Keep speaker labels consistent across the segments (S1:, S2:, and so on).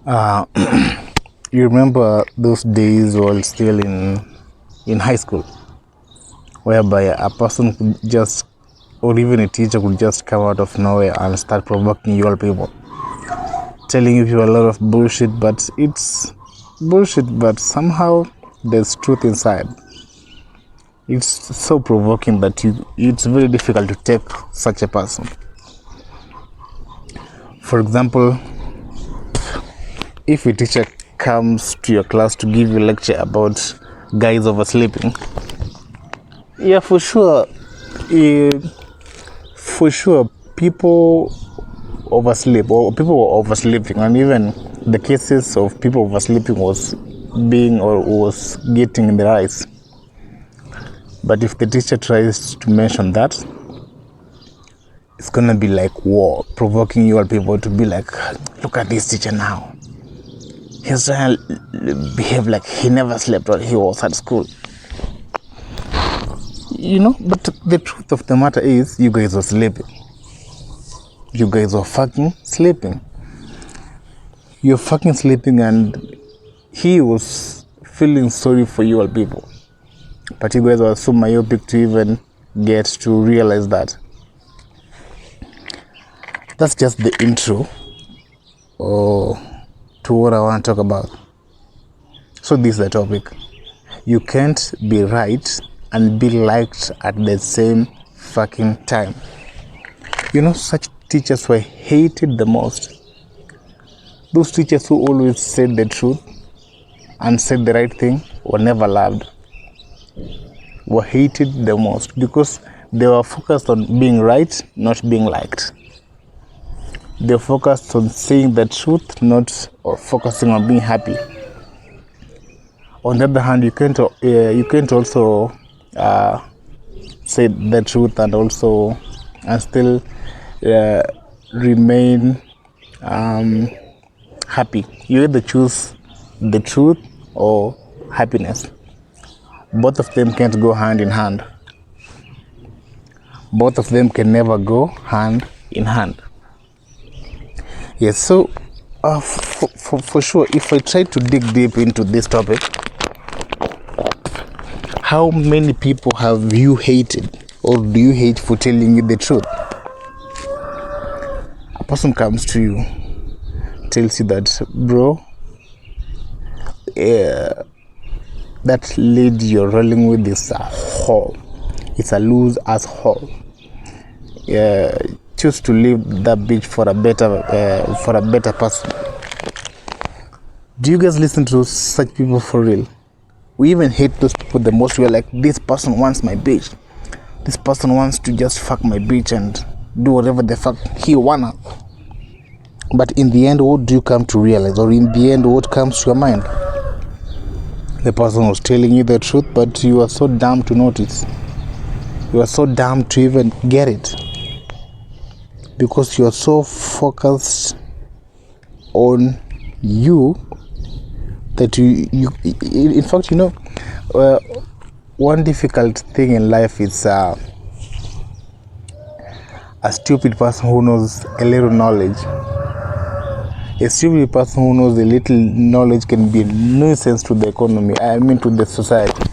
S1: Uh, you remember those days while still in high school, whereby a person could just, or even a teacher could just come out of nowhere and start provoking you all people, telling you a lot of bullshit, but it's bullshit, but somehow there's truth inside. It's so provoking that it's very difficult to take such a person. For example, if a teacher comes to your class to give you a lecture about guys oversleeping, yeah, eh, for sure, people oversleep or people were oversleeping, and even the cases of people oversleeping was getting in the rise. But if the teacher tries to mention that, it's gonna be like war, provoking you all people to be like, look at this teacher now. He's trying to behave like he never slept while he was at school. But the truth of the matter is, you guys were sleeping. You guys were fucking sleeping. You're fucking sleeping, and he was feeling sorry for you all people. But you guys were so myopic to even get to realize that. That's just the intro to what I want to talk about. So this is the topic. You can't be right and be liked at the same fucking time. Such teachers were hated the most. Those teachers who always said the truth and said the right thing were never loved, were hated the most, because they were focused on being right, not being liked. They focused on saying the truth, not focusing on being happy. On the other hand, you can't also say the truth and still remain happy. You either choose the truth or happiness. Both of them can't go hand in hand. Both of them can never go hand in hand. Yes, so for sure, if I try to dig deep into this topic, how many people have you hated, or do you hate for telling you the truth? A person comes to you, tells you that, bro, that lady you're rolling with is a whore. It's a loose ass whore. Choose to leave that bitch for a better person. Do you guys listen to such people for real? We even hate those people the most. We're like, this person wants my bitch. This person wants to just fuck my bitch and do whatever the fuck he wanna. But in the end, what do you come to realize? Or in the end, what comes to your mind? The person was telling you the truth, but you are so dumb to notice. You are so dumb to even get it. Because you are so focused on you that you in fact, one difficult thing in life is a stupid person who knows a little knowledge. A stupid person who knows a little knowledge can be a nuisance to the economy, to the society.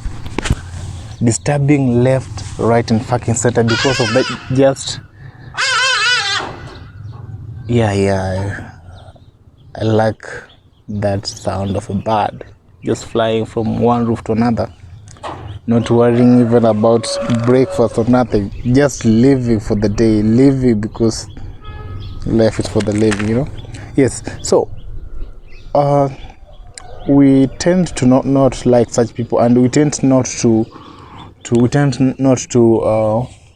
S1: Disturbing left, right, and fucking center because of that. Just I like that sound of a bird just flying from one roof to another, not worrying even about breakfast or nothing, just living for the day, living because life is for the living. Yes, so we tend to not like such people, and we tend not to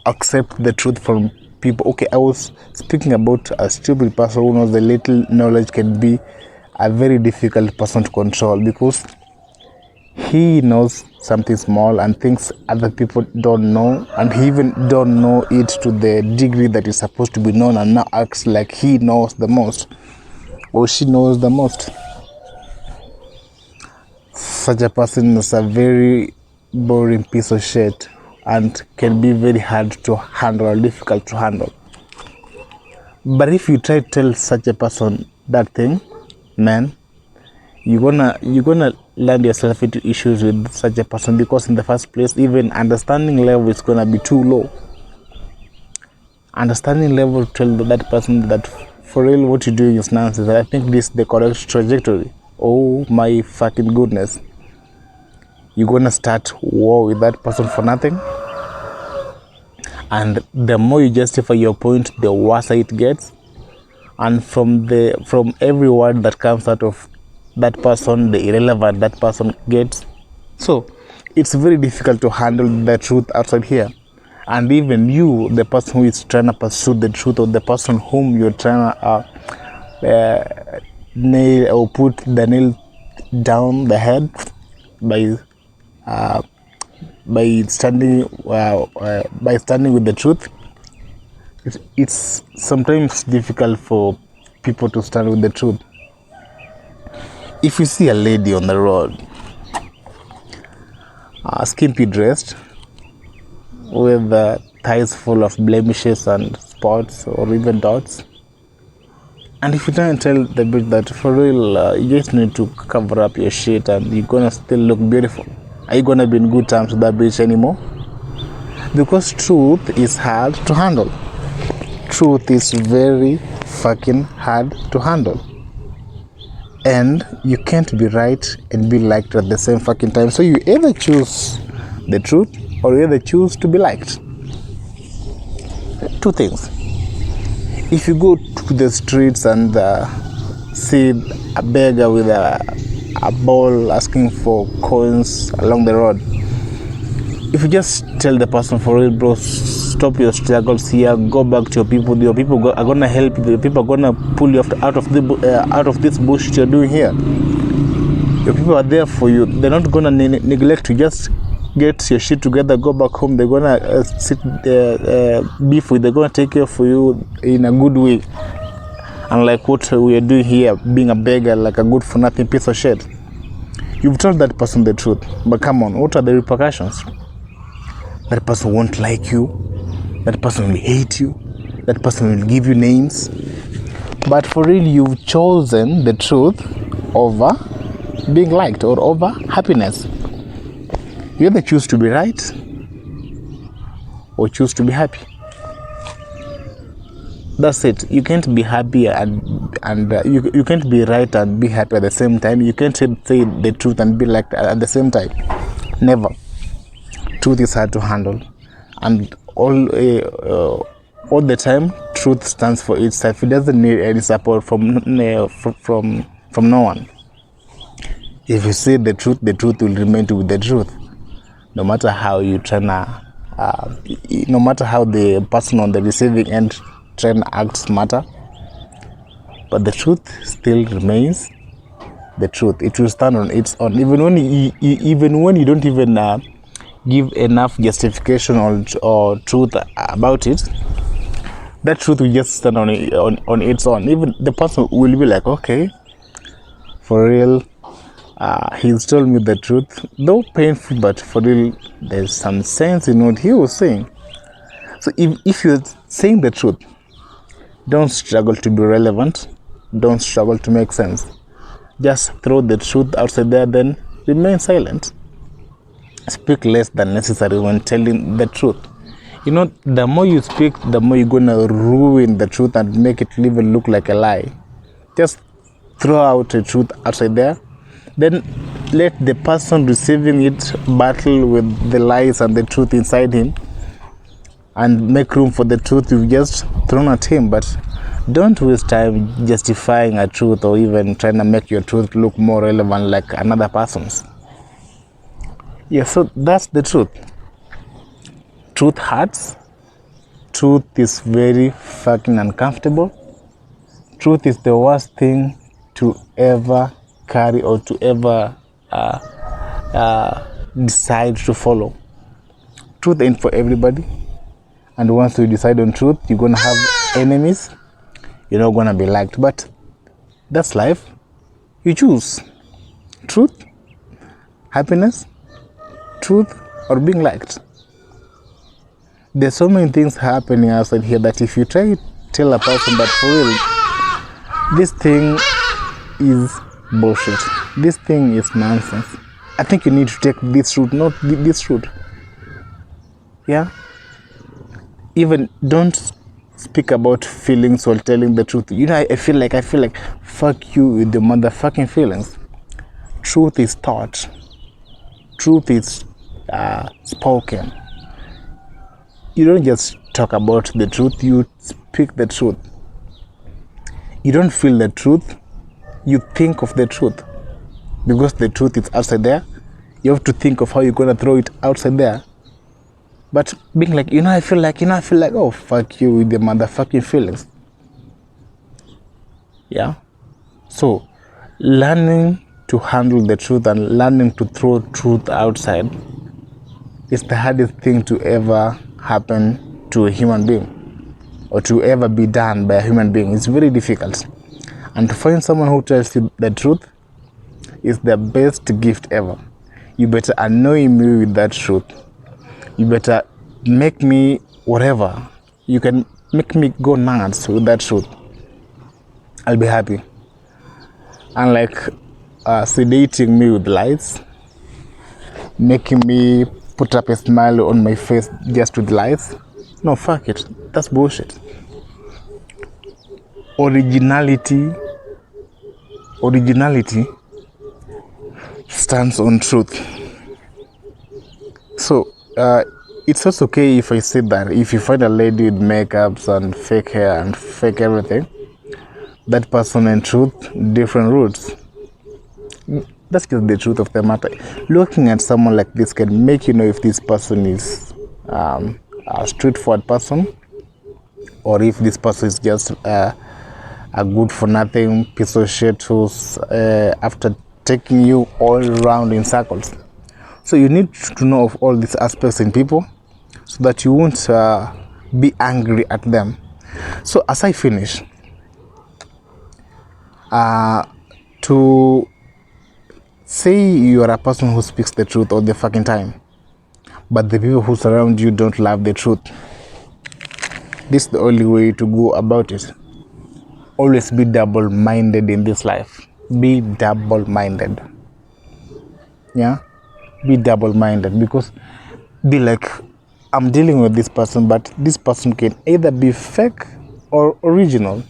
S1: accept the truth from people. Okay, I was speaking about a stupid person who knows the little knowledge can be a very difficult person to control, because he knows something small and things other people don't know, and he even don't know it to the degree that is supposed to be known, and now acts like he knows the most or she knows the most. Such a person is a very boring piece of shit and can be very hard to handle or difficult to handle. But if you try to tell such a person that thing, man, you're gonna land yourself into issues with such a person, because in the first place, even understanding level is gonna be too low. Understanding level tell that person that for real what you're doing is nonsense. I think this is the correct trajectory. Oh my fucking goodness. You're gonna start war with that person for nothing. And the more you justify your point, the worse it gets. And from every word that comes out of that person, the irrelevant that person gets. So it's very difficult to handle the truth outside here. And even you, the person who is trying to pursue the truth, or the person whom you're trying to nail or put the nail down the head by standing with the truth, it's sometimes difficult for people to stand with the truth. If you see a lady on the road, skimpy dressed, with thighs full of blemishes and spots or even dots, and if you try and tell the bitch that for real, you just need to cover up your shit and you're gonna still look beautiful, are you gonna be in good terms with that bitch anymore? Because truth is hard to handle. Truth is very fucking hard to handle. And you can't be right and be liked at the same fucking time. So you either choose the truth or you either choose to be liked. Two things. If you go to the streets and see a beggar with a ball asking for coins along the road, if you just tell the person for real, bro, stop your struggles here, go back to your people are gonna help you, your people are gonna pull you out of this bullshit you're doing here. Your people are there for you. They're not gonna neglect you. Just get your shit together, go back home. They're gonna beef with. They're gonna take care for you in a good way. Unlike what we are doing here, being a beggar, like a good for nothing piece of shit. You've told that person the truth, but come on, what are the repercussions? That person won't like you. That person will hate you. That person will give you names. But for real, you've chosen the truth over being liked or over happiness. You either choose to be right or choose to be happy. That's it. You can't be happy and you can't be right and be happy at the same time. You can't say the truth and be liked at the same time. Never. Truth is hard to handle, and all the time, truth stands for itself. It doesn't need any support from no one. If you say the truth will remain to be the truth, no matter how you no matter how the person on the receiving end try to act smarter, but the truth still remains the truth. It will stand on its own, even when you don't even give enough justification or truth about it. That truth will just stand on its own. Even the person will be like, okay, for real, he's told me the truth, though painful, but for real, there's some sense in what he was saying. So if you're saying the truth, don't struggle to be relevant, don't struggle to make sense. Just throw the truth outside there, then remain silent. Speak less than necessary when telling the truth. You know, the more you speak, the more you're gonna ruin the truth and make it even look like a lie. Just throw out the truth outside there, then let the person receiving it battle with the lies and the truth inside him, and make room for the truth you've just thrown at him. But don't waste time justifying a truth or even trying to make your truth look more relevant like another person's. Yeah, so that's the truth. Truth hurts. Truth is very fucking uncomfortable. Truth is the worst thing to ever carry or to ever decide to follow. Truth ain't for everybody. And once you decide on truth, you're going to have enemies. You're not going to be liked. But that's life. You choose truth, happiness, truth, or being liked. There's so many things happening outside here that if you try to tell a person that for real, this thing is Bullshit. This thing is nonsense. I think you need to take this route, not this route. Yeah? Even don't speak about feelings while telling the truth. You know, I feel like fuck you with the motherfucking feelings. Truth is thought. Truth is spoken. You don't just talk about the truth, you speak the truth. You don't feel the truth, you think of the truth. Because the truth is outside there, you have to think of how you're gonna throw it outside there. But being like, I feel like, oh, fuck you with the motherfucking feelings. Yeah? So, learning to handle the truth and learning to throw truth outside is the hardest thing to ever happen to a human being or to ever be done by a human being. It's very difficult. And to find someone who tells you the truth is the best gift ever. You better annoy me with that truth. You better make me whatever. You can make me go nuts with that truth. I'll be happy. Unlike sedating me with lies, making me put up a smile on my face just with lies. No, fuck it. That's bullshit. Originality stands on truth. So, it's also okay if I say that if you find a lady with makeups and fake hair and fake everything, that person and truth, different roots. That's just the truth of the matter. Looking at someone like this can make you know if this person is a straightforward person or if this person is just a good for nothing piece of shit who's after taking you all around in circles. So you need to know of all these aspects in people so that you won't be angry at them. So as I finish, to say you are a person who speaks the truth all the fucking time, but the people who surround you don't love the truth, this is the only way to go about it. Always be double-minded in this life. Be double-minded. Yeah? Be double-minded, because be like, I'm dealing with this person, but this person can either be fake or original.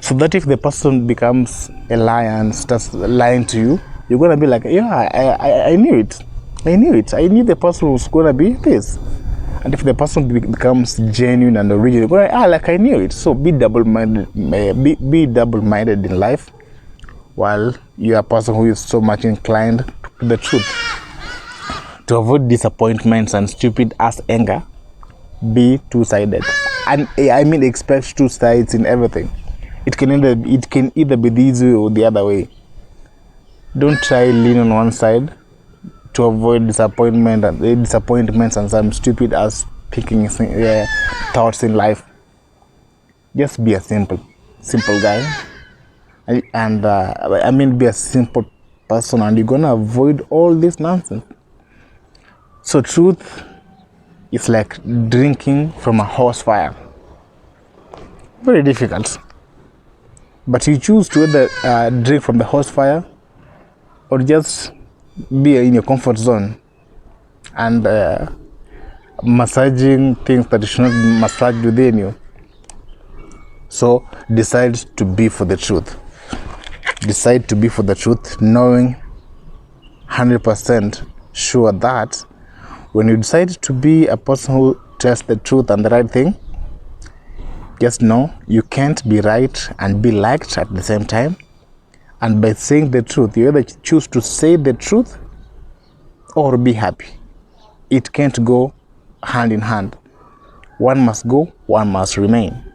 S1: So that if the person becomes a liar and starts lying to you, you're gonna be like, yeah, I knew it. I knew the person was gonna be this. And if the person becomes genuine and original, you're gonna, like I knew it. So be double-minded. Be double-minded in life, while you're a person who is so much inclined to the truth. To avoid disappointments and stupid ass anger, be two-sided. And I mean, expect two sides in everything. It can either be this way or the other way. Don't try lean on one side to avoid disappointments and some stupid ass thinking thoughts in life. Just be a simple guy, and I mean, be a simple person, and you're gonna avoid all this nonsense. So truth is like drinking from a horse fire. Very difficult. But you choose to either drink from the horse fire or just be in your comfort zone and massaging things that you should not massage within you. So decide to be for the truth. Decide to be for the truth, knowing 100% sure that when you decide to be a person who tells the truth and the right thing, just know you can't be right and be liked at the same time. And by saying the truth, you either choose to say the truth or be happy. It can't go hand in hand. One must go, one must remain.